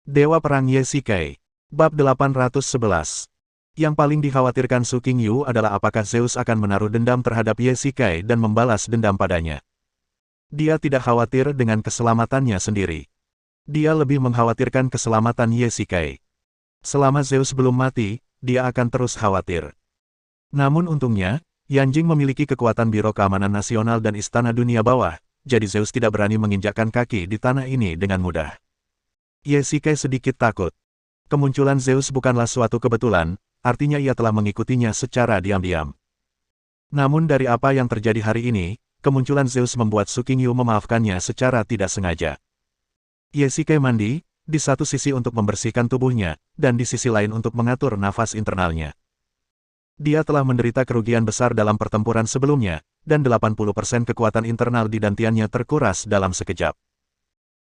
Dewa Perang Ye Shikai. Bab 811. Yang paling dikhawatirkan Su Qingyu adalah apakah Zeus akan menaruh dendam terhadap Ye Shikai dan membalas dendam padanya. Dia tidak khawatir dengan keselamatannya sendiri. Dia lebih mengkhawatirkan keselamatan Ye Shikai. Selama Zeus belum mati, dia akan terus khawatir. Namun untungnya, Yanjing memiliki kekuatan Biro Keamanan Nasional dan Istana Dunia Bawah, jadi Zeus tidak berani menginjakkan kaki di tanah ini dengan mudah. Ye Shikai sedikit takut. Kemunculan Zeus bukanlah suatu kebetulan, artinya ia telah mengikutinya secara diam-diam. Namun dari apa yang terjadi hari ini, kemunculan Zeus membuat Su Qingyu memaafkannya secara tidak sengaja. Ye Shikai mandi, di satu sisi untuk membersihkan tubuhnya, dan di sisi lain untuk mengatur nafas internalnya. Dia telah menderita kerugian besar dalam pertempuran sebelumnya, dan 80% kekuatan internal di dantiannya terkuras dalam sekejap.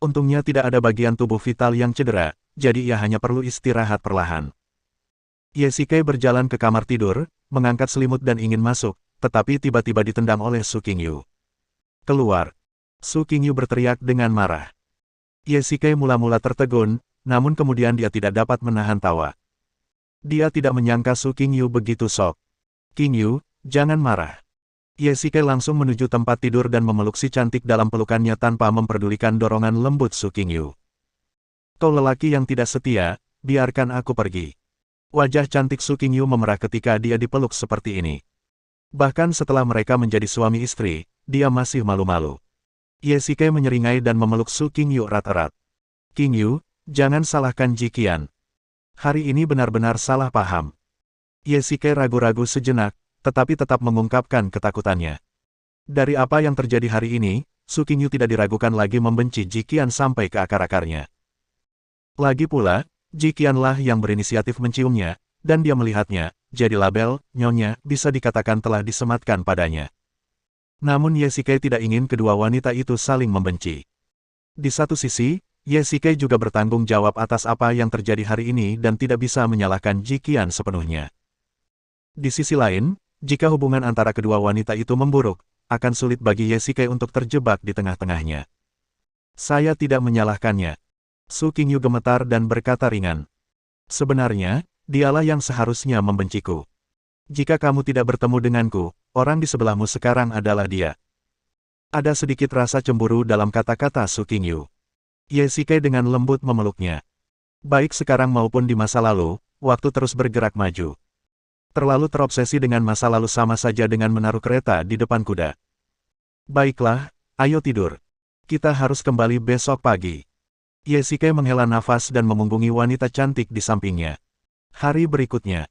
Untungnya tidak ada bagian tubuh vital yang cedera, jadi ia hanya perlu istirahat perlahan. Ye Shikai berjalan ke kamar tidur, mengangkat selimut dan ingin masuk, tetapi tiba-tiba ditendang oleh Su Qingyu. Keluar! Su Qingyu berteriak dengan marah. Ye Shikai mula-mula tertegun, namun kemudian dia tidak dapat menahan tawa. Dia tidak menyangka Su Qingyu begitu shock. Qingyu, jangan marah. Ye Shikai langsung menuju tempat tidur dan memeluk si cantik dalam pelukannya tanpa memperdulikan dorongan lembut Su Qingyu. Kau lelaki yang tidak setia, biarkan aku pergi. Wajah cantik Su Qingyu memerah ketika dia dipeluk seperti ini. Bahkan setelah mereka menjadi suami istri, dia masih malu-malu. Ye Shikai menyeringai dan memeluk Su Qingyu erat-erat. Qingyu, jangan salahkan Jiqian. Hari ini benar-benar salah paham. Ye Shikai ragu-ragu sejenak, tetapi tetap mengungkapkan ketakutannya. Dari apa yang terjadi hari ini, Su Qingyu tidak diragukan lagi membenci Jiqian sampai ke akar-akarnya. Lagi pula, Jiqianlah yang berinisiatif menciumnya, dan dia melihatnya, jadi label, nyonya, bisa dikatakan telah disematkan padanya. Namun Ye Shikai tidak ingin kedua wanita itu saling membenci. Di satu sisi, Ye Shikai juga bertanggung jawab atas apa yang terjadi hari ini dan tidak bisa menyalahkan Jiqian sepenuhnya. Di sisi lain, jika hubungan antara kedua wanita itu memburuk, akan sulit bagi Ye Shikai untuk terjebak di tengah-tengahnya. Saya tidak menyalahkannya. Su Qingyu gemetar dan berkata ringan. Sebenarnya, dialah yang seharusnya membenciku. Jika kamu tidak bertemu denganku, orang di sebelahmu sekarang adalah dia. Ada sedikit rasa cemburu dalam kata-kata Su Qingyu. Ye Shikai dengan lembut memeluknya. Baik sekarang maupun di masa lalu, waktu terus bergerak maju. Terlalu terobsesi dengan masa lalu sama saja dengan menaruh kereta di depan kuda. Baiklah, ayo tidur. Kita harus kembali besok pagi. Ye Shikai menghela nafas dan memunggungi wanita cantik di sampingnya. Hari berikutnya.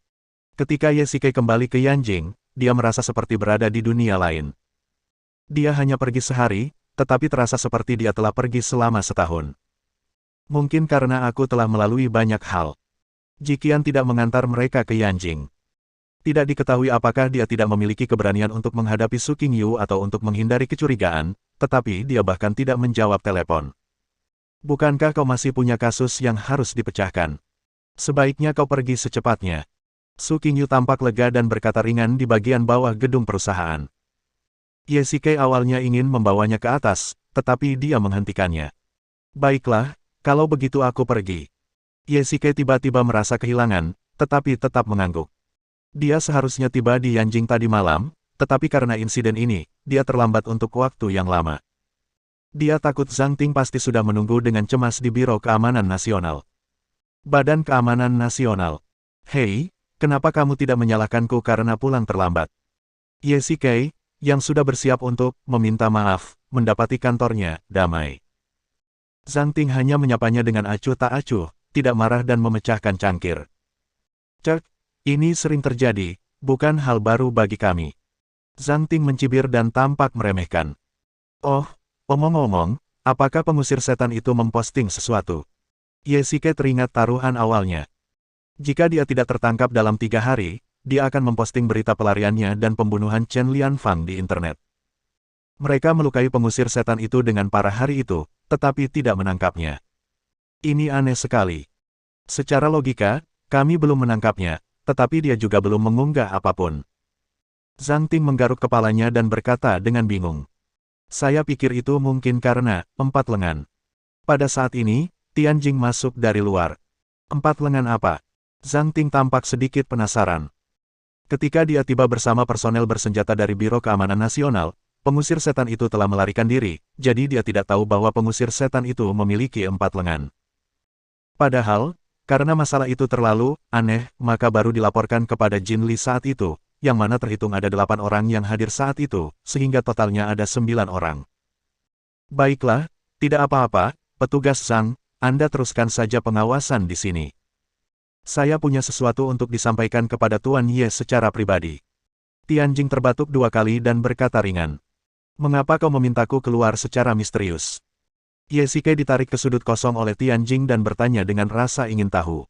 Ketika Ye Shikai kembali ke Yanjing, dia merasa seperti berada di dunia lain. Dia hanya pergi sehari, tetapi terasa seperti dia telah pergi selama setahun. Mungkin karena aku telah melalui banyak hal. Jiqian tidak mengantar mereka ke Yanjing. Tidak diketahui apakah dia tidak memiliki keberanian untuk menghadapi Su Qingyu atau untuk menghindari kecurigaan, tetapi dia bahkan tidak menjawab telepon. Bukankah kau masih punya kasus yang harus dipecahkan? Sebaiknya kau pergi secepatnya. Su Qingyu tampak lega dan berkata ringan di bagian bawah gedung perusahaan. Ye Shikai awalnya ingin membawanya ke atas, tetapi dia menghentikannya. Baiklah, kalau begitu aku pergi. Ye Shikai tiba-tiba merasa kehilangan, tetapi tetap mengangguk. Dia seharusnya tiba di Yanjing tadi malam, tetapi karena insiden ini, dia terlambat untuk waktu yang lama. Dia takut Zhang Ting pasti sudah menunggu dengan cemas di Biro Keamanan Nasional. Badan Keamanan Nasional. Hei, kenapa kamu tidak menyalahkanku karena pulang terlambat? Ye Shikai, yang sudah bersiap untuk meminta maaf, mendapati kantornya damai. Zhang Ting hanya menyapanya dengan acuh tak acuh, tidak marah dan memecahkan cangkir. Cek. Ini sering terjadi, bukan hal baru bagi kami. Zhang Ting mencibir dan tampak meremehkan. Oh, omong-omong, apakah pengusir setan itu memposting sesuatu? Ye Shikai teringat taruhan awalnya. Jika dia tidak tertangkap dalam 3 hari, dia akan memposting berita pelariannya dan pembunuhan Chen Lianfang di internet. Mereka melukai pengusir setan itu dengan parah hari itu, tetapi tidak menangkapnya. Ini aneh sekali. Secara logika, kami belum menangkapnya, tetapi dia juga belum mengunggah apapun. Zhang Ting menggaruk kepalanya dan berkata dengan bingung. Saya pikir itu mungkin karena 4 lengan. Pada saat ini, Tianjing masuk dari luar. 4 lengan apa? Zhang Ting tampak sedikit penasaran. Ketika dia tiba bersama personel bersenjata dari Biro Keamanan Nasional, pengusir setan itu telah melarikan diri, jadi dia tidak tahu bahwa pengusir setan itu memiliki 4 lengan. Padahal, karena masalah itu terlalu aneh, maka baru dilaporkan kepada Jin Li saat itu, yang mana terhitung ada 8 orang yang hadir saat itu, sehingga totalnya ada 9 orang. Baiklah, tidak apa-apa, petugas Zhang, Anda teruskan saja pengawasan di sini. Saya punya sesuatu untuk disampaikan kepada Tuan Ye secara pribadi. Tianjing terbatuk 2 kali dan berkata ringan. Mengapa kau memintaku keluar secara misterius? Ye Shike ditarik ke sudut kosong oleh Tianjing dan bertanya dengan rasa ingin tahu.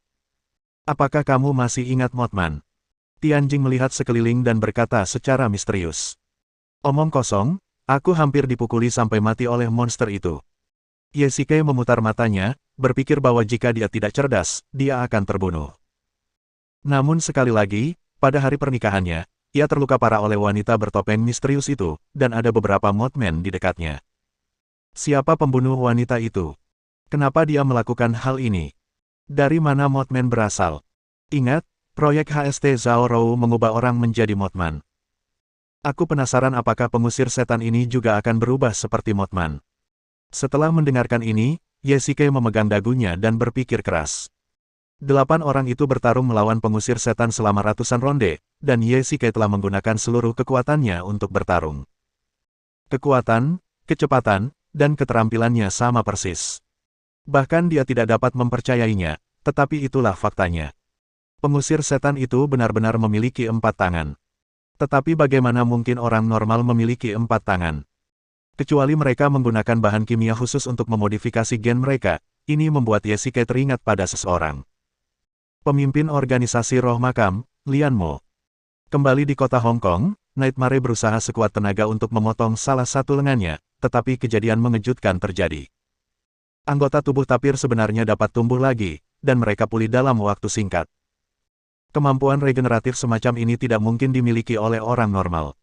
Apakah kamu masih ingat Mothman? Tianjing melihat sekeliling dan berkata secara misterius. Omong kosong, aku hampir dipukuli sampai mati oleh monster itu. Ye Shike memutar matanya, berpikir bahwa jika dia tidak cerdas, dia akan terbunuh. Namun sekali lagi, pada hari pernikahannya, ia terluka parah oleh wanita bertopeng misterius itu, dan ada beberapa Mothman di dekatnya. Siapa pembunuh wanita itu? Kenapa dia melakukan hal ini? Dari mana Mothman berasal? Ingat, proyek HST Zhao Rou mengubah orang menjadi Mothman. Aku penasaran apakah pengusir setan ini juga akan berubah seperti Mothman. Setelah mendengarkan ini, Ye Shike memegang dagunya dan berpikir keras. 8 orang itu bertarung melawan pengusir setan selama ratusan ronde, dan Ye Shike telah menggunakan seluruh kekuatannya untuk bertarung. Kekuatan, kecepatan, dan keterampilannya sama persis. Bahkan dia tidak dapat mempercayainya, tetapi itulah faktanya. Pengusir setan itu benar-benar memiliki 4 tangan. Tetapi bagaimana mungkin orang normal memiliki 4 tangan? Kecuali mereka menggunakan bahan kimia khusus untuk memodifikasi gen mereka, ini membuat Ye Shike teringat pada seseorang. Pemimpin organisasi Roh Makam, Lian Mo. Kembali di kota Hong Kong, Nightmare berusaha sekuat tenaga untuk memotong salah satu lengannya, tetapi kejadian mengejutkan terjadi. Anggota tubuh tapir sebenarnya dapat tumbuh lagi, dan mereka pulih dalam waktu singkat. Kemampuan regeneratif semacam ini tidak mungkin dimiliki oleh orang normal.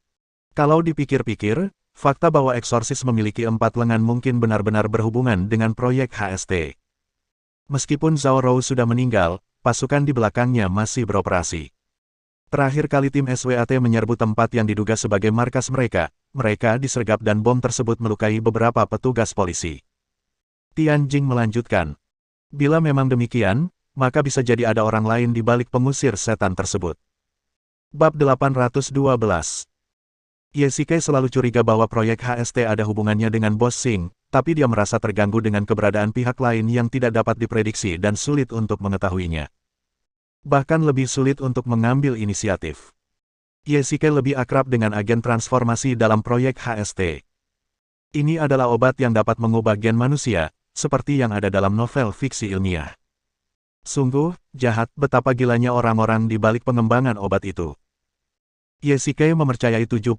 Kalau dipikir-pikir, fakta bahwa eksorsis memiliki 4 lengan mungkin benar-benar berhubungan dengan proyek HST. Meskipun Zhao Rou sudah meninggal, pasukan di belakangnya masih beroperasi. Terakhir kali tim SWAT menyerbu tempat yang diduga sebagai markas mereka disergap dan bom tersebut melukai beberapa petugas polisi. Tianjing melanjutkan. Bila memang demikian, maka bisa jadi ada orang lain di balik pengusir setan tersebut. Bab 812. Ye Shike selalu curiga bahwa proyek HST ada hubungannya dengan Bos Xing, tapi dia merasa terganggu dengan keberadaan pihak lain yang tidak dapat diprediksi dan sulit untuk mengetahuinya. Bahkan lebih sulit untuk mengambil inisiatif. Ye Shike lebih akrab dengan agen transformasi dalam proyek HST. Ini adalah obat yang dapat mengubah gen manusia, seperti yang ada dalam novel fiksi ilmiah. Sungguh, jahat betapa gilanya orang-orang di balik pengembangan obat itu. Ye Shike mempercayai 70%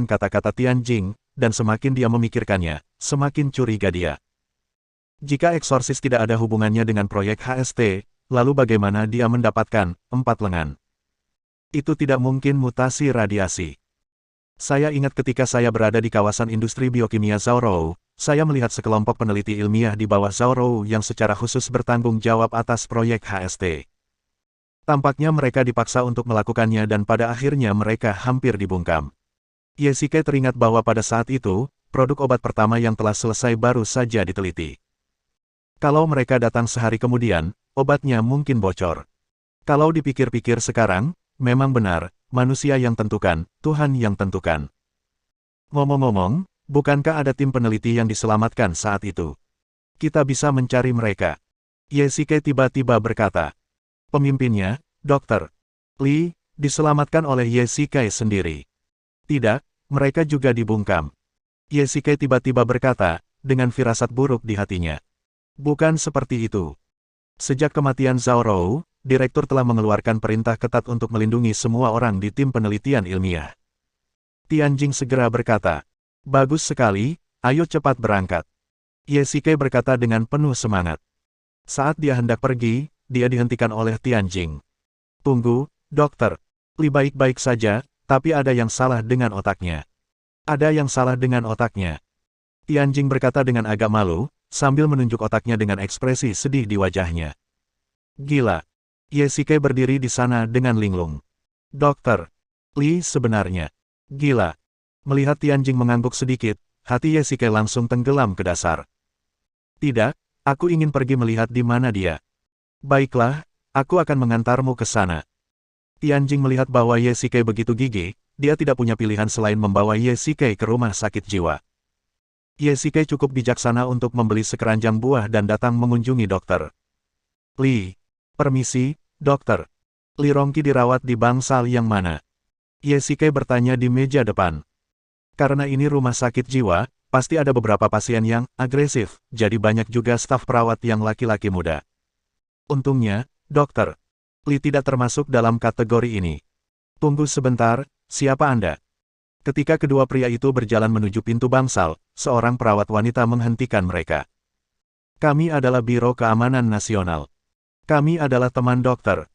kata-kata Tianjing, dan semakin dia memikirkannya, semakin curiga dia. Jika eksorsis tidak ada hubungannya dengan proyek HST, lalu bagaimana dia mendapatkan 4 lengan? Itu tidak mungkin mutasi radiasi. Saya ingat ketika saya berada di kawasan industri biokimia Zhao Rou, saya melihat sekelompok peneliti ilmiah di bawah Zhao Rou yang secara khusus bertanggung jawab atas proyek HST. Tampaknya mereka dipaksa untuk melakukannya dan pada akhirnya mereka hampir dibungkam. Ye Shike teringat bahwa pada saat itu, produk obat pertama yang telah selesai baru saja diteliti. Kalau mereka datang sehari kemudian, obatnya mungkin bocor. Kalau dipikir-pikir sekarang, memang benar, manusia yang tentukan, Tuhan yang tentukan. Ngomong-ngomong, bukankah ada tim peneliti yang diselamatkan saat itu? Kita bisa mencari mereka. Ye Shike tiba-tiba berkata. Pemimpinnya, Dr. Li, diselamatkan oleh Ye Shike sendiri. Tidak, mereka juga dibungkam. Ye Shike tiba-tiba berkata, dengan firasat buruk di hatinya. Bukan seperti itu. Sejak kematian Zhao Rou, direktur telah mengeluarkan perintah ketat untuk melindungi semua orang di tim penelitian ilmiah. Tianjing segera berkata, bagus sekali, ayo cepat berangkat. Ye Shike berkata dengan penuh semangat. Saat dia hendak pergi, dia dihentikan oleh Tianjing. Tunggu, dokter. Li baik-baik saja, tapi ada yang salah dengan otaknya. Ada yang salah dengan otaknya. Tianjing berkata dengan agak malu, sambil menunjuk otaknya dengan ekspresi sedih di wajahnya. Gila. Ye Shikai berdiri di sana dengan linglung. Dokter. Li sebenarnya. Gila. Melihat Tianjing mengangguk sedikit, hati Ye Shikai langsung tenggelam ke dasar. Tidak, aku ingin pergi melihat di mana dia. Baiklah, aku akan mengantarmu ke sana. Tianjing melihat bahwa Ye Shikai begitu gigih, dia tidak punya pilihan selain membawa Ye Shikai ke rumah sakit jiwa. Ye Shikai cukup bijaksana untuk membeli sekeranjang buah dan datang mengunjungi dokter. Li. Permisi, dokter. Li Rongqi dirawat di bangsal yang mana? Ye Shikai bertanya di meja depan. Karena ini rumah sakit jiwa, pasti ada beberapa pasien yang agresif, jadi banyak juga staf perawat yang laki-laki muda. Untungnya, dokter. Li tidak termasuk dalam kategori ini. Tunggu sebentar, siapa Anda? Ketika kedua pria itu berjalan menuju pintu bangsal, seorang perawat wanita menghentikan mereka. Kami adalah Biro Keamanan Nasional. Kami adalah teman dokter.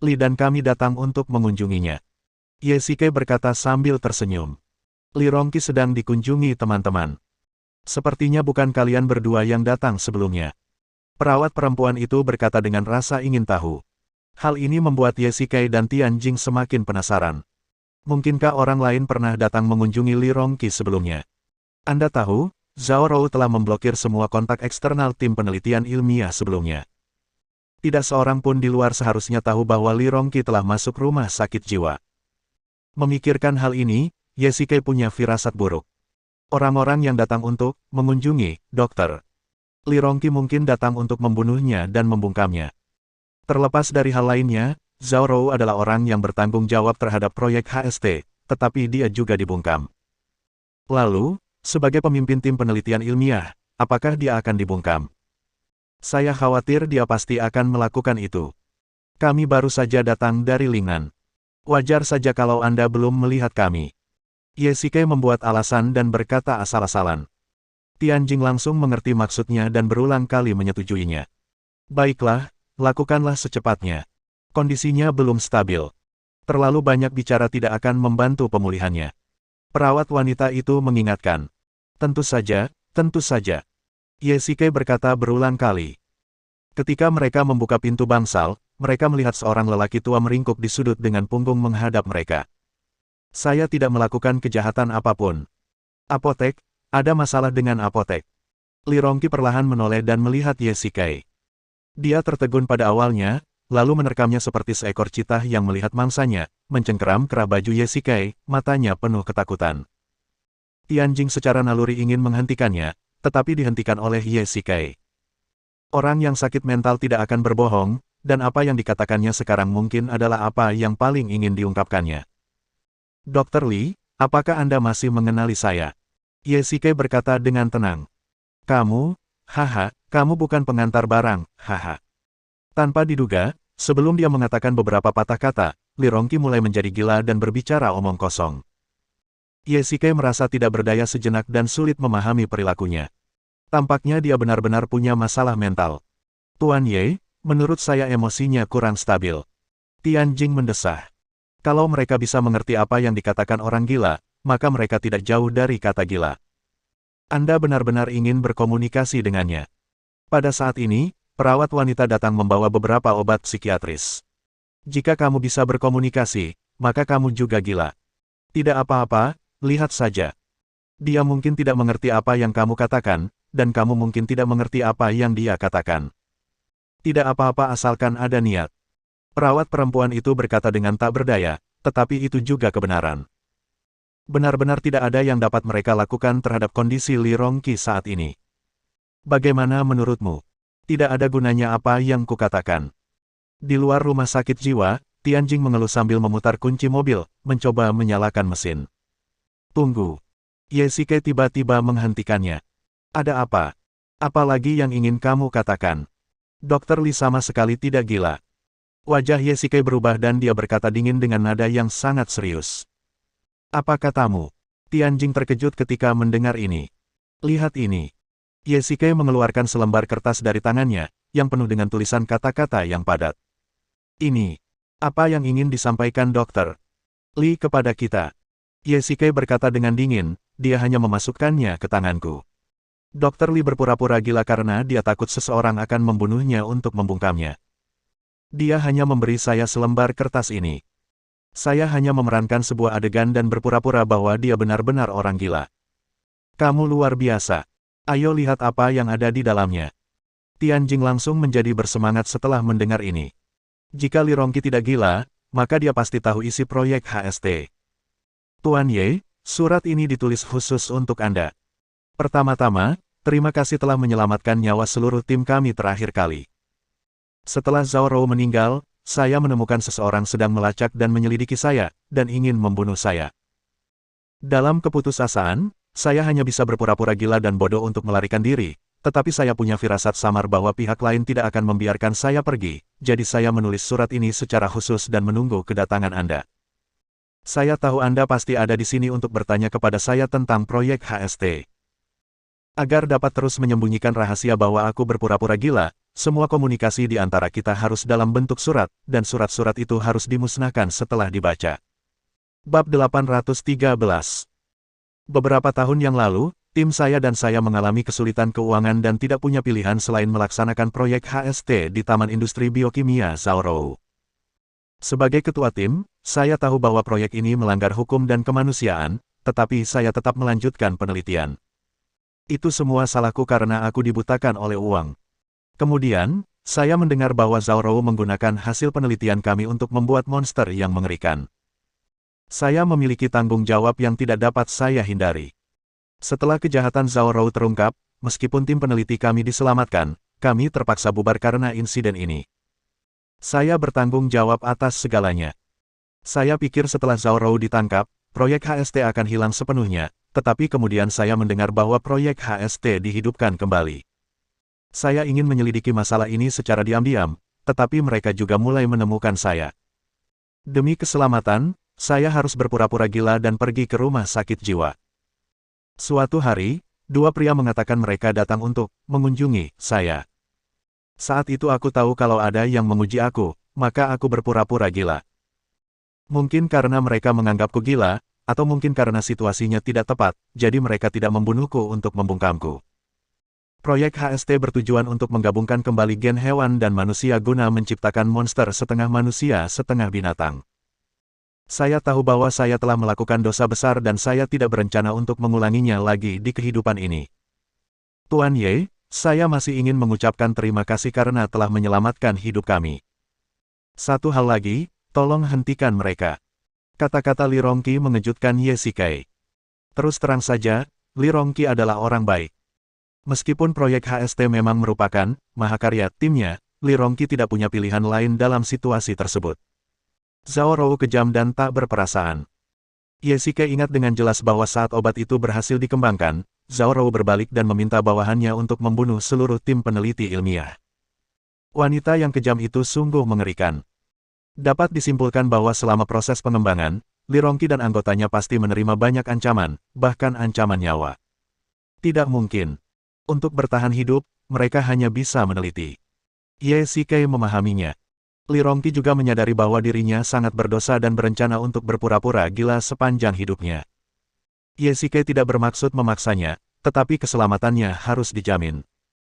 Li dan kami datang untuk mengunjunginya. Ye Shikai berkata sambil tersenyum. Li Rongqi sedang dikunjungi teman-teman. Sepertinya bukan kalian berdua yang datang sebelumnya. Perawat perempuan itu berkata dengan rasa ingin tahu. Hal ini membuat Ye Shikai dan Tianjing semakin penasaran. Mungkinkah orang lain pernah datang mengunjungi Li Rongqi sebelumnya? Anda tahu, Zhao Rou telah memblokir semua kontak eksternal tim penelitian ilmiah sebelumnya. Tidak seorang pun di luar seharusnya tahu bahwa Li Rongqi telah masuk rumah sakit jiwa. Memikirkan hal ini, Ye Shikai punya firasat buruk. Orang-orang yang datang untuk mengunjungi dokter Li Rongqi mungkin datang untuk membunuhnya dan membungkamnya. Terlepas dari hal lainnya, Zhao Rou adalah orang yang bertanggung jawab terhadap proyek HST, tetapi dia juga dibungkam. Lalu, sebagai pemimpin tim penelitian ilmiah, apakah dia akan dibungkam? Saya khawatir dia pasti akan melakukan itu. Kami baru saja datang dari Lingnan. Wajar saja kalau Anda belum melihat kami. Ye Shikai membuat alasan dan berkata asal-asalan. Tianjing langsung mengerti maksudnya dan berulang kali menyetujuinya. Baiklah, lakukanlah secepatnya. Kondisinya belum stabil. Terlalu banyak bicara tidak akan membantu pemulihannya. Perawat wanita itu mengingatkan. Tentu saja, tentu saja. Ye Shikai berkata berulang kali. Ketika mereka membuka pintu bangsal, mereka melihat seorang lelaki tua meringkuk di sudut dengan punggung menghadap mereka. Saya tidak melakukan kejahatan apapun. Apotek, ada masalah dengan apotek. Li Rongqi perlahan menoleh dan melihat Ye Shikai. Dia tertegun pada awalnya, lalu menerkamnya seperti seekor citah yang melihat mangsanya, mencengkeram kerah baju Ye Shikai, matanya penuh ketakutan. Tianjing secara naluri ingin menghentikannya, tetapi dihentikan oleh Ye Shikai. Orang yang sakit mental tidak akan berbohong, dan apa yang dikatakannya sekarang mungkin adalah apa yang paling ingin diungkapkannya. Dr. Li, apakah Anda masih mengenali saya? Ye Shikai berkata dengan tenang. Kamu, haha, kamu bukan pengantar barang, haha. Tanpa diduga, sebelum dia mengatakan beberapa patah kata, Li Rongqi mulai menjadi gila dan berbicara omong kosong. Ye Shikai merasa tidak berdaya sejenak dan sulit memahami perilakunya. Tampaknya dia benar-benar punya masalah mental. Tuan Ye, menurut saya emosinya kurang stabil. Tianjing mendesah. Kalau mereka bisa mengerti apa yang dikatakan orang gila, maka mereka tidak jauh dari kata gila. Anda benar-benar ingin berkomunikasi dengannya. Pada saat ini, perawat wanita datang membawa beberapa obat psikiatris. Jika kamu bisa berkomunikasi, maka kamu juga gila. Tidak apa-apa, lihat saja. Dia mungkin tidak mengerti apa yang kamu katakan, dan kamu mungkin tidak mengerti apa yang dia katakan. Tidak apa-apa asalkan ada niat. Perawat perempuan itu berkata dengan tak berdaya, tetapi itu juga kebenaran. Benar-benar tidak ada yang dapat mereka lakukan terhadap kondisi Li Rongqi saat ini. Bagaimana menurutmu? Tidak ada gunanya apa yang kukatakan. Di luar rumah sakit jiwa, Tianjing mengeluh sambil memutar kunci mobil, mencoba menyalakan mesin. Tunggu. Ye Shikai tiba-tiba menghentikannya. Ada apa? Apa lagi yang ingin kamu katakan? Dr. Li sama sekali tidak gila. Wajah Ye Shikai berubah dan dia berkata dingin dengan nada yang sangat serius. Apa katamu? Tianjing terkejut ketika mendengar ini. Lihat ini. Ye Shikai mengeluarkan selembar kertas dari tangannya, yang penuh dengan tulisan kata-kata yang padat. Ini. Apa yang ingin disampaikan dokter Li kepada kita? Ye Shikai berkata dengan dingin, dia hanya memasukkannya ke tanganku. Dokter Li berpura-pura gila karena dia takut seseorang akan membunuhnya untuk membungkamnya. Dia hanya memberi saya selembar kertas ini. Saya hanya memerankan sebuah adegan dan berpura-pura bahwa dia benar-benar orang gila. Kamu luar biasa. Ayo lihat apa yang ada di dalamnya. Tianjing langsung menjadi bersemangat setelah mendengar ini. Jika Li Rongqi tidak gila, maka dia pasti tahu isi proyek HST. Tuan Ye, surat ini ditulis khusus untuk Anda. Pertama-tama, terima kasih telah menyelamatkan nyawa seluruh tim kami terakhir kali. Setelah Zhao Rou meninggal, saya menemukan seseorang sedang melacak dan menyelidiki saya, dan ingin membunuh saya. Dalam keputusasaan, saya hanya bisa berpura-pura gila dan bodoh untuk melarikan diri, tetapi saya punya firasat samar bahwa pihak lain tidak akan membiarkan saya pergi, jadi saya menulis surat ini secara khusus dan menunggu kedatangan Anda. Saya tahu Anda pasti ada di sini untuk bertanya kepada saya tentang proyek HST. Agar dapat terus menyembunyikan rahasia bahwa aku berpura-pura gila, semua komunikasi di antara kita harus dalam bentuk surat, dan surat-surat itu harus dimusnahkan setelah dibaca. Bab 813. Beberapa tahun yang lalu, tim saya dan saya mengalami kesulitan keuangan dan tidak punya pilihan selain melaksanakan proyek HST di Taman Industri Biokimia Zhao Rou. Sebagai ketua tim, saya tahu bahwa proyek ini melanggar hukum dan kemanusiaan, tetapi saya tetap melanjutkan penelitian. Itu semua salahku karena aku dibutakan oleh uang. Kemudian, saya mendengar bahwa Zhao Rou menggunakan hasil penelitian kami untuk membuat monster yang mengerikan. Saya memiliki tanggung jawab yang tidak dapat saya hindari. Setelah kejahatan Zhao Rou terungkap, meskipun tim peneliti kami diselamatkan, kami terpaksa bubar karena insiden ini. Saya bertanggung jawab atas segalanya. Saya pikir setelah Zhao Rou ditangkap, proyek HST akan hilang sepenuhnya, tetapi kemudian saya mendengar bahwa proyek HST dihidupkan kembali. Saya ingin menyelidiki masalah ini secara diam-diam, tetapi mereka juga mulai menemukan saya. Demi keselamatan, saya harus berpura-pura gila dan pergi ke rumah sakit jiwa. Suatu hari, dua pria mengatakan mereka datang untuk mengunjungi saya. Saat itu aku tahu kalau ada yang menguji aku, maka aku berpura-pura gila. Mungkin karena mereka menganggapku gila, atau mungkin karena situasinya tidak tepat, jadi mereka tidak membunuhku untuk membungkamku. Proyek HST bertujuan untuk menggabungkan kembali gen hewan dan manusia guna menciptakan monster setengah manusia setengah binatang. Saya tahu bahwa saya telah melakukan dosa besar dan saya tidak berencana untuk mengulanginya lagi di kehidupan ini. Tuan Ye, saya masih ingin mengucapkan terima kasih karena telah menyelamatkan hidup kami. Satu hal lagi, tolong hentikan mereka. Kata-kata Li Rongqi mengejutkan Ye Shikai. Terus terang saja, Li Rongqi adalah orang baik. Meskipun proyek HST memang merupakan mahakarya timnya, Li Rongqi tidak punya pilihan lain dalam situasi tersebut. Zhao Rou kejam dan tak berperasaan. Ye Shikai ingat dengan jelas bahwa saat obat itu berhasil dikembangkan, Zhao Rou berbalik dan meminta bawahannya untuk membunuh seluruh tim peneliti ilmiah. Wanita yang kejam itu sungguh mengerikan. Dapat disimpulkan bahwa selama proses pengembangan, Li Rongqi dan anggotanya pasti menerima banyak ancaman, bahkan ancaman nyawa. Tidak mungkin. Untuk bertahan hidup, mereka hanya bisa meneliti. Ye Shikai memahaminya. Li Rongqi juga menyadari bahwa dirinya sangat berdosa dan berencana untuk berpura-pura gila sepanjang hidupnya. Ye Shikai tidak bermaksud memaksanya, tetapi keselamatannya harus dijamin.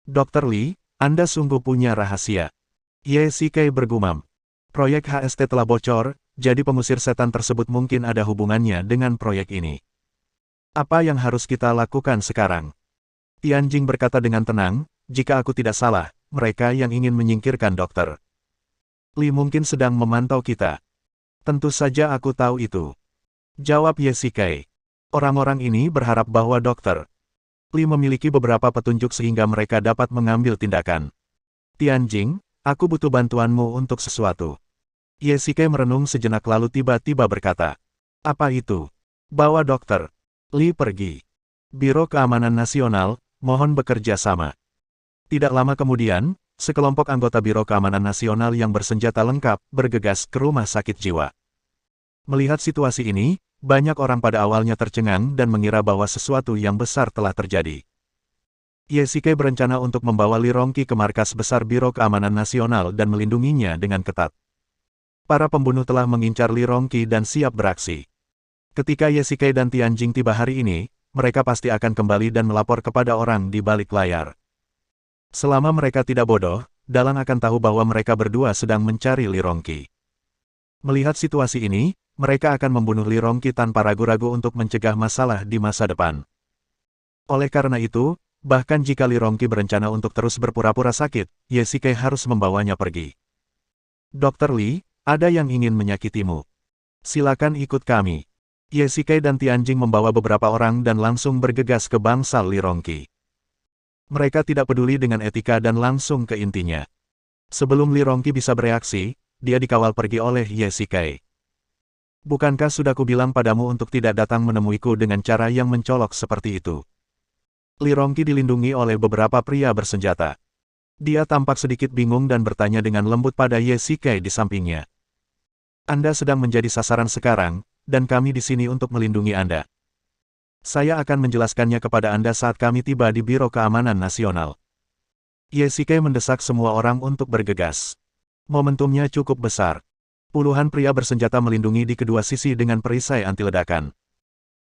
Dr. Li, Anda sungguh punya rahasia. Ye Shikai bergumam. Proyek HST telah bocor, jadi pengusir setan tersebut mungkin ada hubungannya dengan proyek ini. Apa yang harus kita lakukan sekarang? Tianjing berkata dengan tenang, jika aku tidak salah, mereka yang ingin menyingkirkan Dokter Li mungkin sedang memantau kita. Tentu saja aku tahu itu. Jawab Ye Shikai. Orang-orang ini berharap bahwa Dokter Li memiliki beberapa petunjuk sehingga mereka dapat mengambil tindakan. Tianjing, aku butuh bantuanmu untuk sesuatu. Ye Shikai merenung sejenak lalu tiba-tiba berkata. Apa itu? Bawa Dokter Li pergi. Biro Keamanan Nasional, mohon bekerja sama. Tidak lama kemudian, sekelompok anggota Biro Keamanan Nasional yang bersenjata lengkap bergegas ke rumah sakit jiwa. Melihat situasi ini, banyak orang pada awalnya tercengang dan mengira bahwa sesuatu yang besar telah terjadi. Ye Shikai berencana untuk membawa Li Rongqi ke markas besar Biro Keamanan Nasional dan melindunginya dengan ketat. Para pembunuh telah mengincar Li Rongqi dan siap beraksi. Ketika Ye Shikai dan Tianjing tiba hari ini, mereka pasti akan kembali dan melapor kepada orang di balik layar. Selama mereka tidak bodoh, Dalang akan tahu bahwa mereka berdua sedang mencari Li Rongqi. Melihat situasi ini, mereka akan membunuh Li Rongqi tanpa ragu-ragu untuk mencegah masalah di masa depan. Oleh karena itu, bahkan jika Li Rongqi berencana untuk terus berpura-pura sakit, Ye Shikai harus membawanya pergi. Dr. Li, ada yang ingin menyakitimu. Silakan ikut kami. Ye Shikai dan Tianjing membawa beberapa orang dan langsung bergegas ke bangsal Li Rongqi. Mereka tidak peduli dengan etika dan langsung ke intinya. Sebelum Li Rongqi bisa bereaksi, dia dikawal pergi oleh Ye Shikai. Bukankah sudah kubilang padamu untuk tidak datang menemuiku dengan cara yang mencolok seperti itu? Li Rongqi dilindungi oleh beberapa pria bersenjata. Dia tampak sedikit bingung dan bertanya dengan lembut pada Ye Shikai di sampingnya. Anda sedang menjadi sasaran sekarang, dan kami di sini untuk melindungi Anda. Saya akan menjelaskannya kepada Anda saat kami tiba di Biro Keamanan Nasional. Ye Shikai mendesak semua orang untuk bergegas. Momentumnya cukup besar. Puluhan pria bersenjata melindungi di kedua sisi dengan perisai anti ledakan.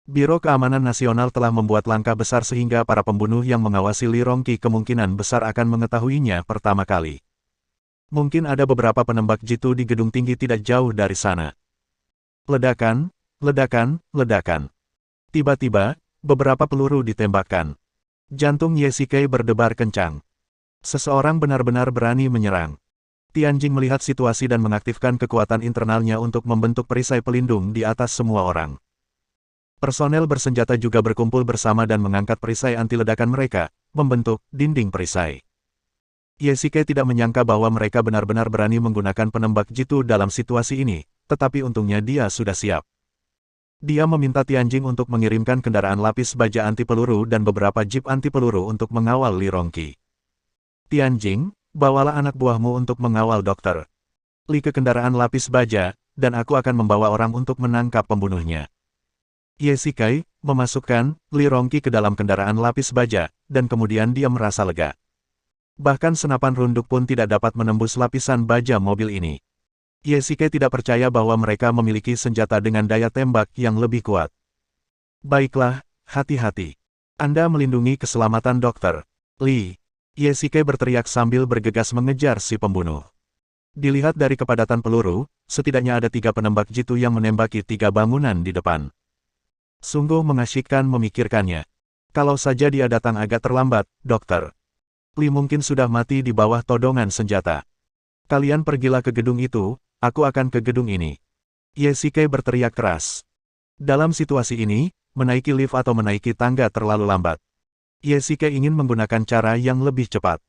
Biro Keamanan Nasional telah membuat langkah besar sehingga para pembunuh yang mengawasi Li Rongqi kemungkinan besar akan mengetahuinya pertama kali. Mungkin ada beberapa penembak jitu di gedung tinggi tidak jauh dari sana. Ledakan, ledakan, ledakan. Tiba-tiba, beberapa peluru ditembakkan. Jantung Ye Shikai berdebar kencang. Seseorang benar-benar berani menyerang. Tianjing melihat situasi dan mengaktifkan kekuatan internalnya untuk membentuk perisai pelindung di atas semua orang. Personel bersenjata juga berkumpul bersama dan mengangkat perisai anti ledakan mereka, membentuk dinding perisai. Ye Shikai tidak menyangka bahwa mereka benar-benar berani menggunakan penembak jitu dalam situasi ini, tetapi untungnya dia sudah siap. Dia meminta Tianjing untuk mengirimkan kendaraan lapis baja anti peluru dan beberapa jeep anti peluru untuk mengawal Li Rongqi. Tianjing, bawalah anak buahmu untuk mengawal Dr. Li ke kendaraan lapis baja, dan aku akan membawa orang untuk menangkap pembunuhnya. Ye Shikai memasukkan Li Rongqi ke dalam kendaraan lapis baja, dan kemudian dia merasa lega. Bahkan senapan runduk pun tidak dapat menembus lapisan baja mobil ini. Ye Shikai tidak percaya bahwa mereka memiliki senjata dengan daya tembak yang lebih kuat. Baiklah, hati-hati. Anda melindungi keselamatan Dr. Li. Ye Shikai berteriak sambil bergegas mengejar si pembunuh. Dilihat dari kepadatan peluru, setidaknya ada 3 penembak jitu yang menembaki 3 bangunan di depan. Sungguh mengasyikkan memikirkannya. Kalau saja dia datang agak terlambat, Dr. Li mungkin sudah mati di bawah todongan senjata. Kalian pergilah ke gedung itu, aku akan ke gedung ini. Ye Shikai berteriak keras. Dalam situasi ini, menaiki lift atau menaiki tangga terlalu lambat. Ye Shikai ingin menggunakan cara yang lebih cepat.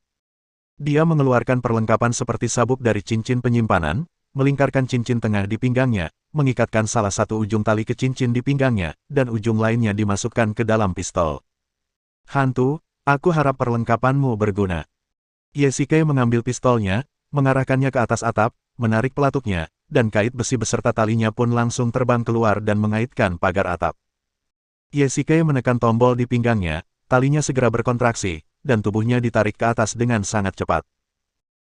Dia mengeluarkan perlengkapan seperti sabuk dari cincin penyimpanan, melingkarkan cincin tengah di pinggangnya, mengikatkan salah satu ujung tali ke cincin di pinggangnya, dan ujung lainnya dimasukkan ke dalam pistol. Hantu, aku harap perlengkapanmu berguna. Ye Shikai mengambil pistolnya, mengarahkannya ke atas atap, menarik pelatuknya, dan kait besi beserta talinya pun langsung terbang keluar dan mengaitkan pagar atap. Ye Shikai menekan tombol di pinggangnya, talinya segera berkontraksi, dan tubuhnya ditarik ke atas dengan sangat cepat.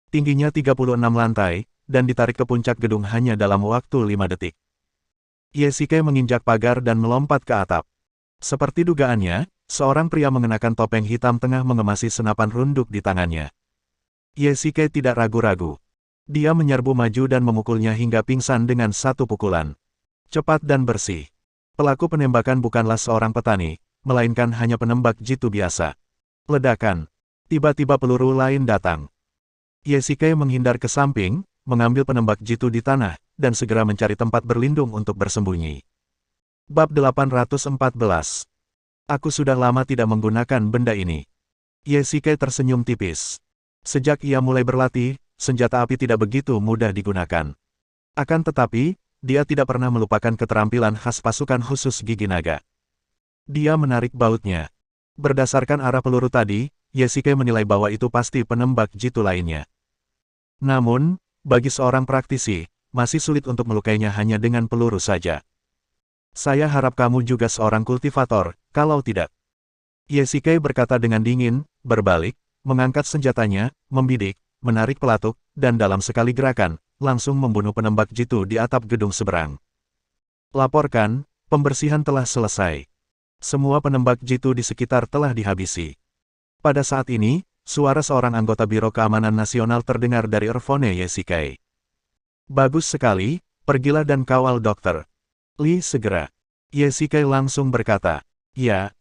Tingginya 36 lantai, dan ditarik ke puncak gedung hanya dalam waktu 5 detik. Ye Shikai menginjak pagar dan melompat ke atap. Seperti dugaannya, seorang pria mengenakan topeng hitam tengah mengemasi senapan runduk di tangannya. Ye Shikai tidak ragu-ragu. Dia menyerbu maju dan memukulnya hingga pingsan dengan satu pukulan. Cepat dan bersih. Pelaku penembakan bukanlah seorang petani, melainkan hanya penembak jitu biasa. Ledakan. Tiba-tiba peluru lain datang. Ye Shikai menghindar ke samping, mengambil penembak jitu di tanah, dan segera mencari tempat berlindung untuk bersembunyi. Bab 814. Aku sudah lama tidak menggunakan benda ini. Ye Shikai tersenyum tipis. Sejak ia mulai berlatih, senjata api tidak begitu mudah digunakan. Akan tetapi, dia tidak pernah melupakan keterampilan khas pasukan khusus gigi naga. Dia menarik bautnya. Berdasarkan arah peluru tadi, Ye Shikai menilai bahwa itu pasti penembak jitu lainnya. Namun, bagi seorang praktisi, masih sulit untuk melukainya hanya dengan peluru saja. Saya harap kamu juga seorang kultivator, kalau tidak. Ye Shikai berkata dengan dingin, berbalik, mengangkat senjatanya, membidik, menarik pelatuk, dan dalam sekali gerakan, langsung membunuh penembak jitu di atap gedung seberang. Laporkan, pembersihan telah selesai. Semua penembak jitu di sekitar telah dihabisi. Pada saat ini, suara seorang anggota Biro Keamanan Nasional terdengar dari earphone Yesikai. Bagus sekali, pergilah dan kawal dokter Lee segera. Yesikai langsung berkata, ya.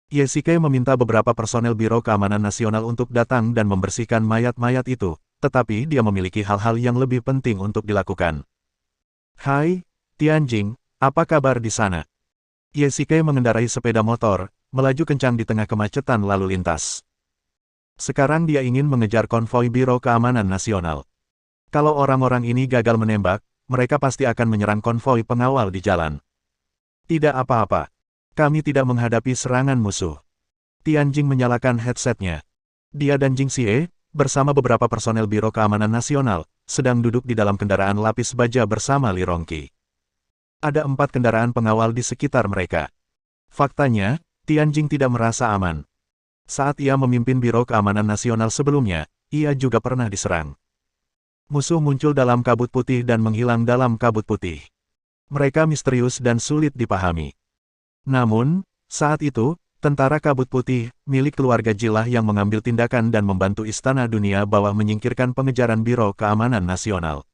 Yesikai meminta beberapa personel Biro Keamanan Nasional untuk datang dan membersihkan mayat-mayat itu, tetapi dia memiliki hal-hal yang lebih penting untuk dilakukan. Hai, Tianjing, apa kabar di sana? Yesikai mengendarai sepeda motor, melaju kencang di tengah kemacetan lalu lintas. Sekarang dia ingin mengejar konvoi Biro Keamanan Nasional. Kalau orang-orang ini gagal menembak, mereka pasti akan menyerang konvoi pengawal di jalan. Tidak apa-apa. Kami tidak menghadapi serangan musuh. Tianjing menyalakan headsetnya. Dia dan Jing Xie, bersama beberapa personel Biro Keamanan Nasional, sedang duduk di dalam kendaraan lapis baja bersama Li Rongqi. Ada 4 kendaraan pengawal di sekitar mereka. Faktanya, Tianjing tidak merasa aman. Saat ia memimpin Biro Keamanan Nasional sebelumnya, ia juga pernah diserang. Musuh muncul dalam kabut putih dan menghilang dalam kabut putih. Mereka misterius dan sulit dipahami. Namun, saat itu, tentara kabut putih, milik keluarga Jilah yang mengambil tindakan dan membantu Istana Dunia Bawah menyingkirkan pengejaran Biro Keamanan Nasional.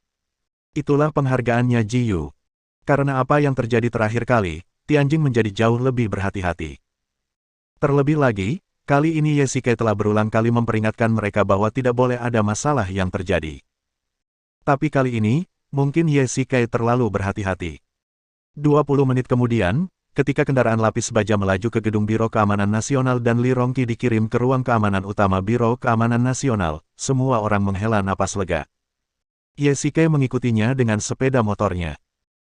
Itulah penghargaannya Ji Yu. Karena apa yang terjadi terakhir kali, Tianjing menjadi jauh lebih berhati-hati. Terlebih lagi, kali ini Yesikai telah berulang kali memperingatkan mereka bahwa tidak boleh ada masalah yang terjadi. Tapi kali ini, mungkin Yesikai terlalu berhati-hati. 20 menit kemudian, ketika kendaraan lapis baja melaju ke gedung Biro Keamanan Nasional dan Li Rongqi dikirim ke ruang keamanan utama Biro Keamanan Nasional, semua orang menghela napas lega. Yesikai mengikutinya dengan sepeda motornya.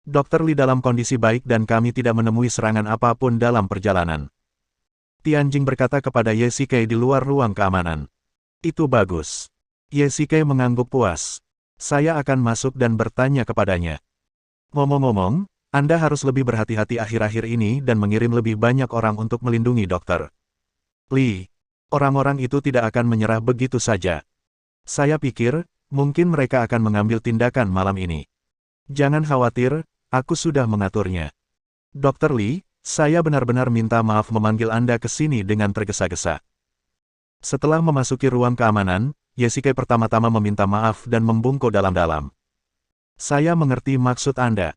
Dokter Li dalam kondisi baik dan kami tidak menemui serangan apapun dalam perjalanan. Tianjing berkata kepada Yesikai di luar ruang keamanan. Itu bagus. Yesikai mengangguk puas. Saya akan masuk dan bertanya kepadanya. Ngomong-ngomong, Anda harus lebih berhati-hati akhir-akhir ini dan mengirim lebih banyak orang untuk melindungi dokter Li. Orang-orang itu tidak akan menyerah begitu saja. Saya pikir, mungkin mereka akan mengambil tindakan malam ini. Jangan khawatir, aku sudah mengaturnya. Dokter Li, saya benar-benar minta maaf memanggil Anda ke sini dengan tergesa-gesa. Setelah memasuki ruang keamanan, Yesikai pertama-tama meminta maaf dan membungkuk dalam-dalam. Saya mengerti maksud Anda.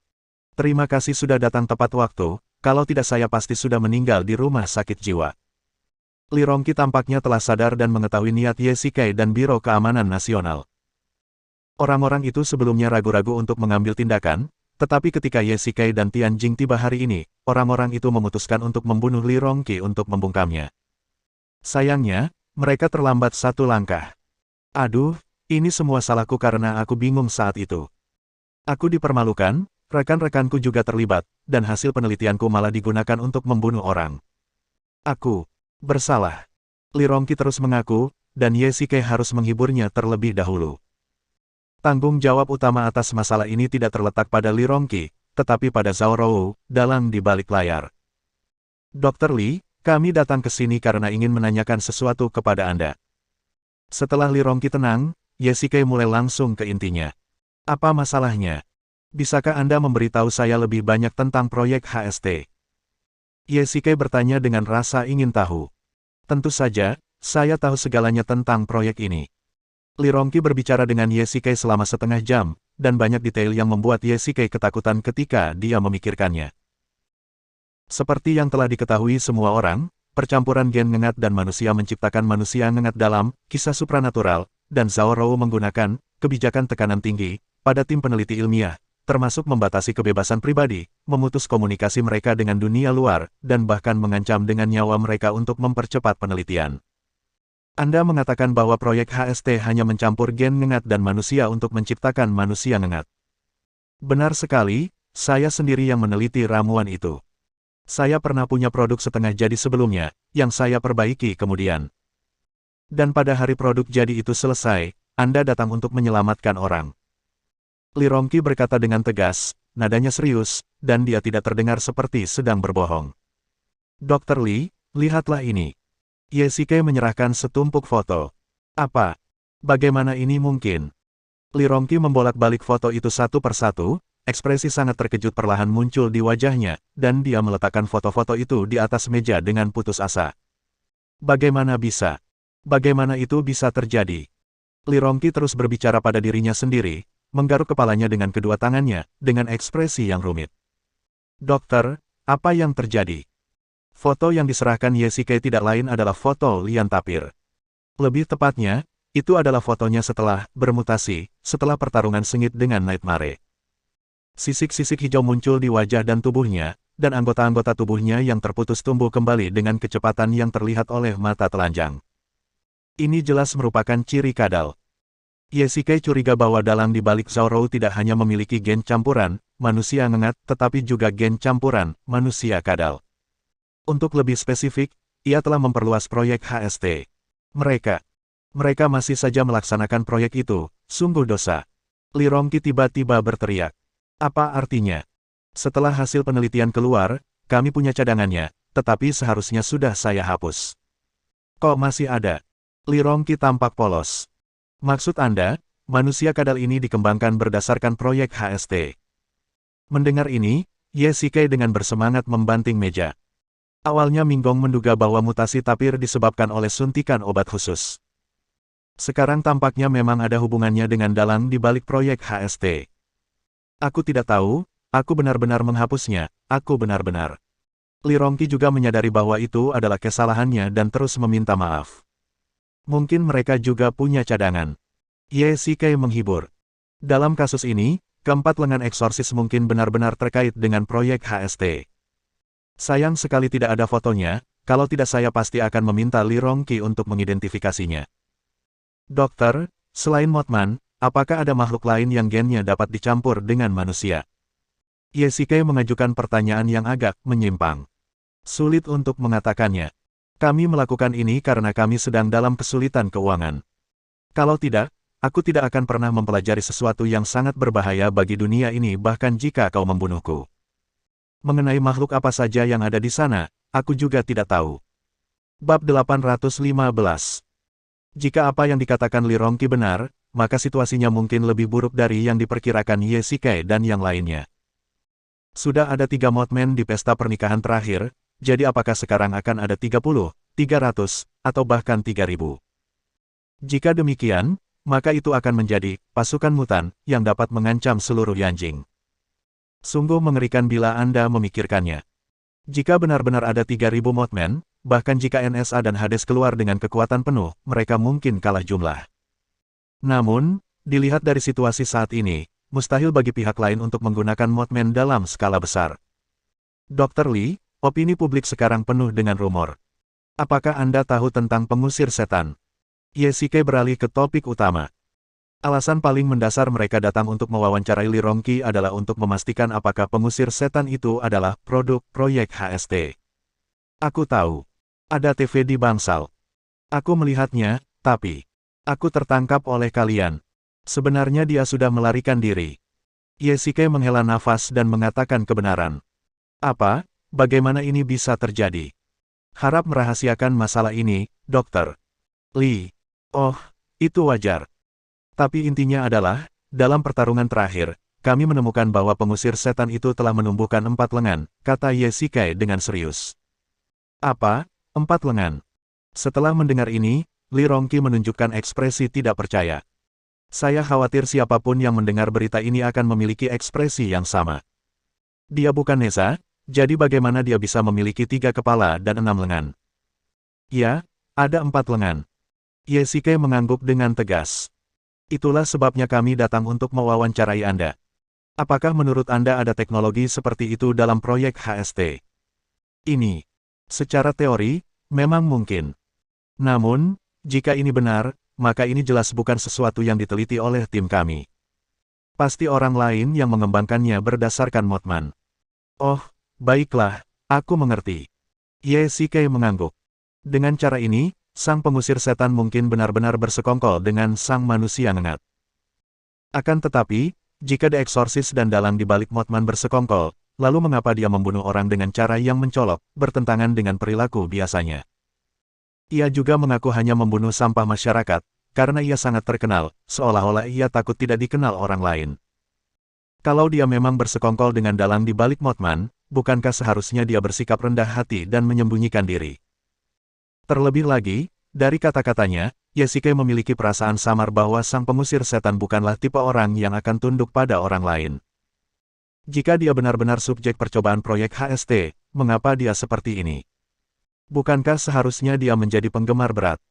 Terima kasih sudah datang tepat waktu, kalau tidak saya pasti sudah meninggal di rumah sakit jiwa. Li Rongqi tampaknya telah sadar dan mengetahui niat Yesikai dan Biro Keamanan Nasional. Orang-orang itu sebelumnya ragu-ragu untuk mengambil tindakan, tetapi ketika Yesikai dan Tianjing tiba hari ini, orang-orang itu memutuskan untuk membunuh Li Rongqi untuk membungkamnya. Sayangnya, mereka terlambat satu langkah. Aduh, ini semua salahku karena aku bingung saat itu. Aku dipermalukan, rekan-rekanku juga terlibat, dan hasil penelitianku malah digunakan untuk membunuh orang. Aku bersalah. Li Rongqi terus mengaku, dan Yesikai harus menghiburnya terlebih dahulu. Tanggung jawab utama atas masalah ini tidak terletak pada Li Rongqi, tetapi pada Zhao Rou, dalang di balik layar. Dr. Li, kami datang ke sini karena ingin menanyakan sesuatu kepada Anda. Setelah Li Rongqi tenang, Yesikai mulai langsung ke intinya. Apa masalahnya? Bisakah Anda memberitahu saya lebih banyak tentang proyek HST? Yesikai bertanya dengan rasa ingin tahu. Tentu saja, saya tahu segalanya tentang proyek ini. Li Rongqi berbicara dengan Yesikai selama setengah jam, dan banyak detail yang membuat Yesikai ketakutan ketika dia memikirkannya. Seperti yang telah diketahui semua orang, percampuran gen ngengat dan manusia menciptakan manusia ngengat dalam kisah supranatural, dan Zhao Rou menggunakan kebijakan tekanan tinggi pada tim peneliti ilmiah, termasuk membatasi kebebasan pribadi, memutus komunikasi mereka dengan dunia luar, dan bahkan mengancam dengan nyawa mereka untuk mempercepat penelitian. Anda mengatakan bahwa proyek HST hanya mencampur gen ngengat dan manusia untuk menciptakan manusia ngengat. Benar sekali, saya sendiri yang meneliti ramuan itu. Saya pernah punya produk setengah jadi sebelumnya, yang saya perbaiki kemudian. Dan pada hari produk jadi itu selesai, Anda datang untuk menyelamatkan orang. Li Rongqi berkata dengan tegas, nadanya serius, dan dia tidak terdengar seperti sedang berbohong. Dr. Li, lihatlah ini. Yesikai menyerahkan setumpuk foto. Apa? Bagaimana ini mungkin? Li Rongqi membolak-balik foto itu satu persatu, ekspresi sangat terkejut perlahan muncul di wajahnya, dan dia meletakkan foto-foto itu di atas meja dengan putus asa. Bagaimana bisa? Bagaimana itu bisa terjadi? Li Rongqi terus berbicara pada dirinya sendiri, menggaruk kepalanya dengan kedua tangannya, dengan ekspresi yang rumit. Dokter, apa yang terjadi? Foto yang diserahkan Ye Shikai tidak lain adalah foto Lian Tapir. Lebih tepatnya, itu adalah fotonya setelah bermutasi, setelah pertarungan sengit dengan Nightmare. Sisik-sisik hijau muncul di wajah dan tubuhnya, dan anggota-anggota tubuhnya yang terputus tumbuh kembali dengan kecepatan yang terlihat oleh mata telanjang. Ini jelas merupakan ciri kadal. Ye Shikai curiga bahwa dalang di balik Zhao Rou tidak hanya memiliki gen campuran, manusia ngengat, tetapi juga gen campuran, manusia kadal. Untuk lebih spesifik, ia telah memperluas proyek HST. Mereka masih saja melaksanakan proyek itu, sungguh dosa. Li Rongqi tiba-tiba berteriak. Apa artinya? Setelah hasil penelitian keluar, kami punya cadangannya, tetapi seharusnya sudah saya hapus. Kok masih ada? Li Rongqi tampak polos. Maksud Anda, manusia kadal ini dikembangkan berdasarkan proyek HST. Mendengar ini, Ye Shikai dengan bersemangat membanting meja. Awalnya Minggong menduga bahwa mutasi tapir disebabkan oleh suntikan obat khusus. Sekarang tampaknya memang ada hubungannya dengan dalang di balik proyek HST. Aku tidak tahu, aku benar-benar menghapusnya, aku benar-benar. Li Rongqi juga menyadari bahwa itu adalah kesalahannya dan terus meminta maaf. Mungkin mereka juga punya cadangan. Ye Shikai menghibur. Dalam kasus ini, keempat lengan eksorsis mungkin benar-benar terkait dengan proyek HST. Sayang sekali tidak ada fotonya, kalau tidak saya pasti akan meminta Li Rongqi untuk mengidentifikasinya. Dokter, selain Mothman, apakah ada makhluk lain yang gennya dapat dicampur dengan manusia? Ye Shikai mengajukan pertanyaan yang agak menyimpang. Sulit untuk mengatakannya. Kami melakukan ini karena kami sedang dalam kesulitan keuangan. Kalau tidak, aku tidak akan pernah mempelajari sesuatu yang sangat berbahaya bagi dunia ini bahkan jika kau membunuhku. Mengenai makhluk apa saja yang ada di sana, aku juga tidak tahu. Bab 815. Jika apa yang dikatakan Li Rongqi benar, maka situasinya mungkin lebih buruk dari yang diperkirakan Ye Shikai dan yang lainnya. Sudah ada 3 Mothman di pesta pernikahan terakhir, jadi apakah sekarang akan ada 30, 300, atau bahkan 3000? Jika demikian, maka itu akan menjadi pasukan mutan yang dapat mengancam seluruh Yanjing. Sungguh mengerikan bila Anda memikirkannya. Jika benar-benar ada 3000 Mothman, bahkan jika NSA dan Hades keluar dengan kekuatan penuh, mereka mungkin kalah jumlah. Namun, dilihat dari situasi saat ini, mustahil bagi pihak lain untuk menggunakan Mothman dalam skala besar. Dr. Li, opini publik sekarang penuh dengan rumor. Apakah Anda tahu tentang pengusir setan? Ye Shikai beralih ke topik utama. Alasan paling mendasar mereka datang untuk mewawancarai Li Rongqi adalah untuk memastikan apakah pengusir setan itu adalah produk proyek HST. Aku tahu. Ada TV di Bangsal. Aku melihatnya, tapi aku tertangkap oleh kalian. Sebenarnya dia sudah melarikan diri. Ye Shikai menghela nafas dan mengatakan kebenaran. Apa? Bagaimana ini bisa terjadi? Harap merahasiakan masalah ini, Dokter Li. Oh, itu wajar. Tapi intinya adalah, dalam pertarungan terakhir, kami menemukan bahwa pengusir setan itu telah menumbuhkan 4 lengan, kata Ye Shikai dengan serius. Apa? 4 lengan? Setelah mendengar ini, Li Rongqi menunjukkan ekspresi tidak percaya. Saya khawatir siapapun yang mendengar berita ini akan memiliki ekspresi yang sama. Dia bukan Neza, jadi bagaimana dia bisa memiliki 3 kepala dan 6 lengan? Ya, ada 4 lengan. Ye Shikai mengangguk dengan tegas. Itulah sebabnya kami datang untuk mewawancarai Anda. Apakah menurut Anda ada teknologi seperti itu dalam proyek HST? Ini, secara teori, memang mungkin. Namun, jika ini benar, maka ini jelas bukan sesuatu yang diteliti oleh tim kami. Pasti orang lain yang mengembangkannya berdasarkan Mothman. Oh, baiklah, aku mengerti. Ye Shikai mengangguk. Dengan cara ini, sang pengusir setan mungkin benar-benar bersekongkol dengan sang manusia ngengat. Akan tetapi, jika The Exorcist dan dalang di balik Mothman bersekongkol, lalu mengapa dia membunuh orang dengan cara yang mencolok, bertentangan dengan perilaku biasanya? Ia juga mengaku hanya membunuh sampah masyarakat, karena ia sangat terkenal, seolah-olah ia takut tidak dikenal orang lain. Kalau dia memang bersekongkol dengan dalang di balik Mothman, bukankah seharusnya dia bersikap rendah hati dan menyembunyikan diri? Terlebih lagi, dari kata-katanya, Yesike memiliki perasaan samar bahwa sang pengusir setan bukanlah tipe orang yang akan tunduk pada orang lain. Jika dia benar-benar subjek percobaan proyek HST, mengapa dia seperti ini? Bukankah seharusnya dia menjadi penggemar berat?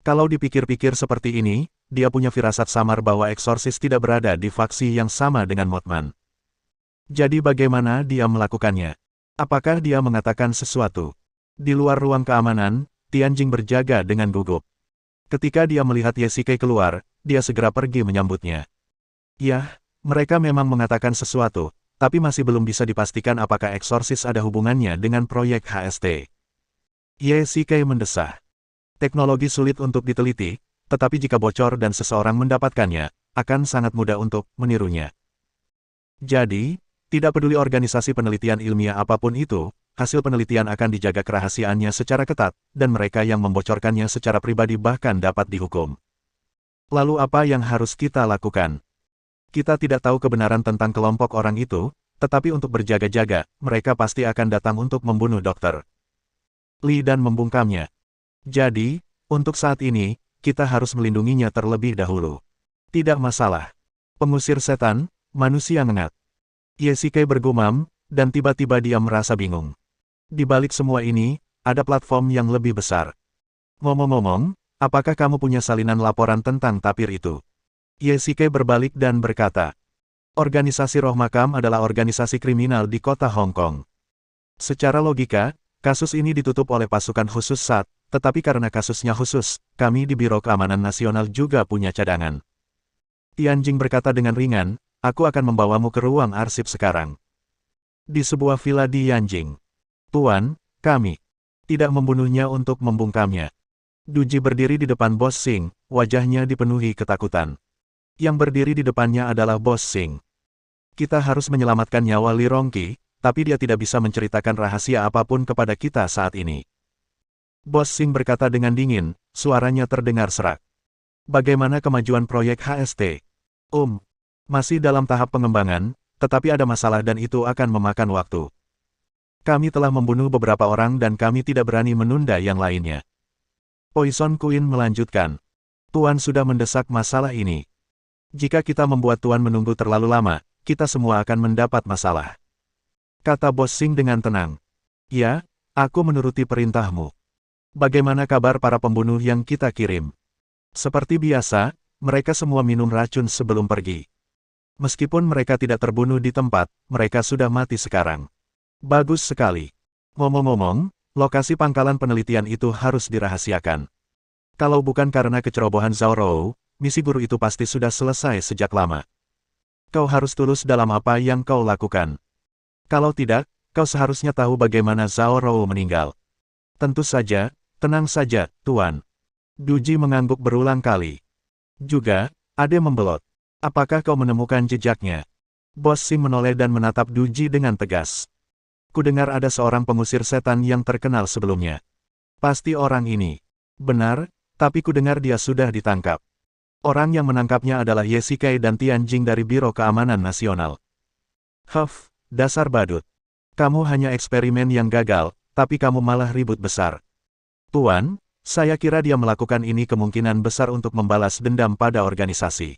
Kalau dipikir-pikir seperti ini, dia punya firasat samar bahwa eksorsis tidak berada di faksi yang sama dengan Mothman. Jadi bagaimana dia melakukannya? Apakah dia mengatakan sesuatu? Di luar ruang keamanan, Tianjing berjaga dengan gugup. Ketika dia melihat Yesike keluar, dia segera pergi menyambutnya. Yah, mereka memang mengatakan sesuatu, tapi masih belum bisa dipastikan apakah eksorsis ada hubungannya dengan proyek HST. Yesike mendesah. Teknologi sulit untuk diteliti, tetapi jika bocor dan seseorang mendapatkannya, akan sangat mudah untuk menirunya. Jadi, tidak peduli organisasi penelitian ilmiah apapun itu, hasil penelitian akan dijaga kerahasiaannya secara ketat, dan mereka yang membocorkannya secara pribadi bahkan dapat dihukum. Lalu apa yang harus kita lakukan? Kita tidak tahu kebenaran tentang kelompok orang itu, tetapi untuk berjaga-jaga, mereka pasti akan datang untuk membunuh dokter Li dan membungkamnya. Jadi, untuk saat ini, kita harus melindunginya terlebih dahulu. Tidak masalah. Pengusir setan, manusia ngengat. Yesike bergumam, dan tiba-tiba dia merasa bingung. Di balik semua ini, ada platform yang lebih besar. Ngomong-ngomong, apakah kamu punya salinan laporan tentang tapir itu? Yesike berbalik dan berkata, organisasi Roh Makam adalah organisasi kriminal di kota Hong Kong. Secara logika, kasus ini ditutup oleh pasukan khusus SAT, tetapi karena kasusnya khusus, kami di Biro Keamanan Nasional juga punya cadangan. Tianjing berkata dengan ringan, aku akan membawamu ke ruang arsip sekarang. Di sebuah villa di Yanjing. Tuan, kami tidak membunuhnya untuk membungkamnya. Duji berdiri di depan Bos Sing, wajahnya dipenuhi ketakutan. Yang berdiri di depannya adalah Bos Sing. Kita harus menyelamatkan nyawa Li Rongqi, tapi dia tidak bisa menceritakan rahasia apapun kepada kita saat ini. Bos Sing berkata dengan dingin, suaranya terdengar serak. Bagaimana kemajuan proyek HST? Masih dalam tahap pengembangan, tetapi ada masalah dan itu akan memakan waktu. Kami telah membunuh beberapa orang dan kami tidak berani menunda yang lainnya. Poison Queen melanjutkan. Tuan sudah mendesak masalah ini. Jika kita membuat Tuan menunggu terlalu lama, kita semua akan mendapat masalah. Kata Bos Sing dengan tenang. Ya, aku menuruti perintahmu. Bagaimana kabar para pembunuh yang kita kirim? Seperti biasa, mereka semua minum racun sebelum pergi. Meskipun mereka tidak terbunuh di tempat, mereka sudah mati sekarang. Bagus sekali. Ngomong-ngomong, lokasi pangkalan penelitian itu harus dirahasiakan. Kalau bukan karena kecerobohan Zhao Rou, misi guru itu pasti sudah selesai sejak lama. Kau harus tulus dalam apa yang kau lakukan. Kalau tidak, kau seharusnya tahu bagaimana Zhao Rou meninggal. Tentu saja, tenang saja, Tuan. Duji mengangguk berulang kali. Juga, Ade membelot. Apakah kau menemukan jejaknya? Bos Sing menoleh dan menatap Duji dengan tegas. Kudengar ada seorang pengusir setan yang terkenal sebelumnya. Pasti orang ini. Benar, tapi kudengar dia sudah ditangkap. Orang yang menangkapnya adalah Yesike dan Tianjing dari Biro Keamanan Nasional. Dasar badut. Kamu hanya eksperimen yang gagal, tapi kamu malah ribut besar. Tuan, saya kira dia melakukan ini kemungkinan besar untuk membalas dendam pada organisasi.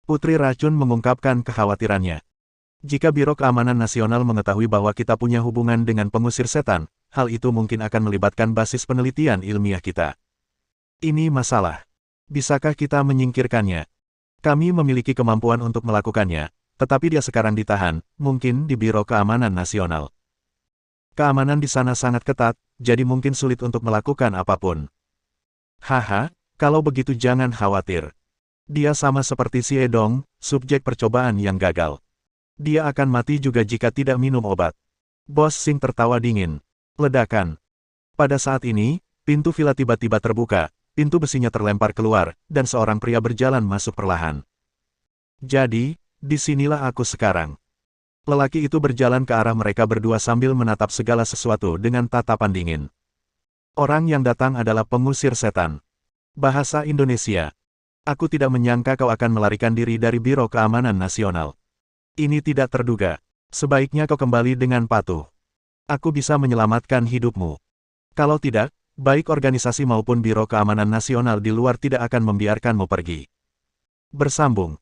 Putri Racun mengungkapkan kekhawatirannya. Jika Biro Keamanan Nasional mengetahui bahwa kita punya hubungan dengan pengusir setan, hal itu mungkin akan melibatkan basis penelitian ilmiah kita. Ini masalah. Bisakah kita menyingkirkannya? Kami memiliki kemampuan untuk melakukannya, tetapi dia sekarang ditahan, mungkin di Biro Keamanan Nasional. Keamanan di sana sangat ketat, jadi mungkin sulit untuk melakukan apapun. Haha, kalau begitu jangan khawatir. Dia sama seperti si Edong, subjek percobaan yang gagal. Dia akan mati juga jika tidak minum obat. Bos Sing tertawa dingin. Ledakan. Pada saat ini, pintu villa tiba-tiba terbuka, pintu besinya terlempar keluar, dan seorang pria berjalan masuk perlahan. Jadi, disinilah aku sekarang. Lelaki itu berjalan ke arah mereka berdua sambil menatap segala sesuatu dengan tatapan dingin. Orang yang datang adalah pengusir setan. Bahasa Indonesia. Aku tidak menyangka kau akan melarikan diri dari Biro Keamanan Nasional. Ini tidak terduga. Sebaiknya kau kembali dengan patuh. Aku bisa menyelamatkan hidupmu. Kalau tidak, baik organisasi maupun Biro Keamanan Nasional di luar tidak akan membiarkanmu pergi. Bersambung.